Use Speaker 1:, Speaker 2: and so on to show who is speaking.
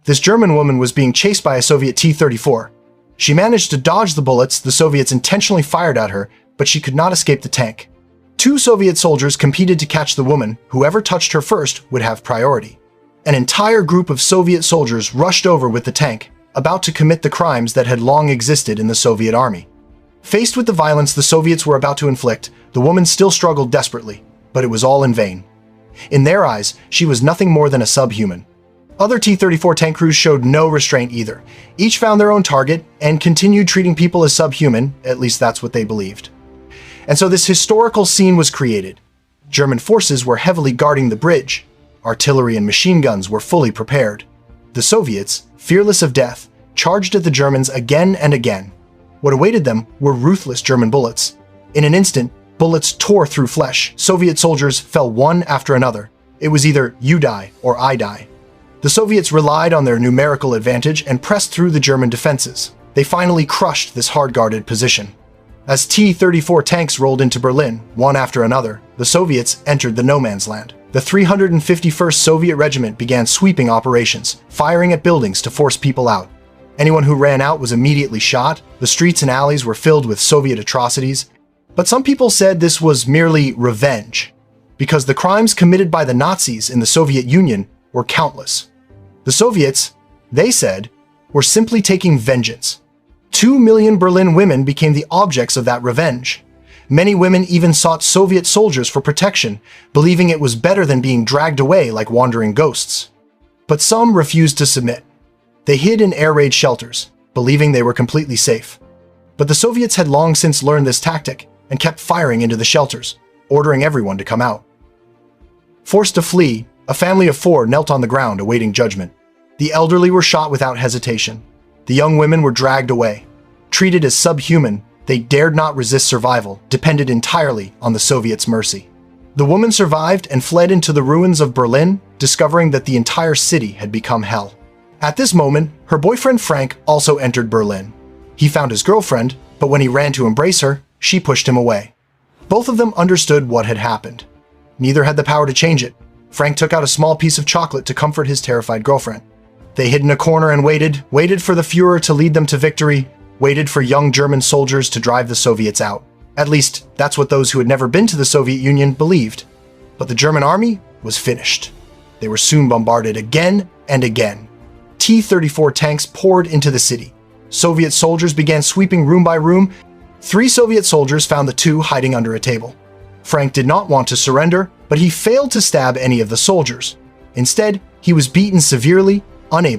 Speaker 1: This German woman was being chased by a Soviet T-34. She managed to dodge the bullets the Soviets intentionally fired at her, but she could not escape the tank. 2 Soviet soldiers competed to catch the woman. Whoever touched her first would have priority. An entire group of Soviet soldiers rushed over with the tank, about to commit the crimes that had long existed in the Soviet army. Faced with the violence the Soviets were about to inflict, the woman still struggled desperately, but it was all in vain. In their eyes, she was nothing more than a subhuman. Other T-34 tank crews showed no restraint either. Each found their own target and continued treating people as subhuman, at least that's what they believed. And so this historical scene was created. German forces were heavily guarding the bridge. Artillery and machine guns were fully prepared. The Soviets, fearless of death, charged at the Germans again and again. What awaited them were ruthless German bullets. In an instant, bullets tore through flesh. Soviet soldiers fell one after another. It was either you die or I die. The Soviets relied on their numerical advantage and pressed through the German defenses. They finally crushed this hard-guarded position. As T-34 tanks rolled into Berlin, one after another, the Soviets entered the no-man's land. The 351st Soviet Regiment began sweeping operations, firing at buildings to force people out. Anyone who ran out was immediately shot. The streets and alleys were filled with Soviet atrocities. But some people said this was merely revenge, because the crimes committed by the Nazis in the Soviet Union were countless. The Soviets, they said, were simply taking vengeance. 2 million Berlin women became the objects of that revenge. Many women even sought Soviet soldiers for protection, believing it was better than being dragged away like wandering ghosts. But some refused to submit. They hid in air raid shelters, believing they were completely safe. But the Soviets had long since learned this tactic and kept firing into the shelters, ordering everyone to come out. Forced to flee, a family of 4 knelt on the ground awaiting judgment. The elderly were shot without hesitation. The young women were dragged away. Treated as subhuman, they dared not resist survival, depended entirely on the Soviets' mercy. The woman survived and fled into the ruins of Berlin, discovering that the entire city had become hell. At this moment, her boyfriend Frank also entered Berlin. He found his girlfriend, but when he ran to embrace her, she pushed him away. Both of them understood what had happened. Neither had the power to change it. Frank took out a small piece of chocolate to comfort his terrified girlfriend. They hid in a corner and waited for the Führer to lead them to victory, waited for young German soldiers to drive the Soviets out. At least, that's what those who had never been to the Soviet Union believed. But the German army was finished. They were soon bombarded again and again. T-34 tanks poured into the city. Soviet soldiers began sweeping room by room. 3 Soviet soldiers found the 2 hiding under a table. Frank did not want to surrender, but he failed to stab any of the soldiers. Instead, he was beaten severely, unable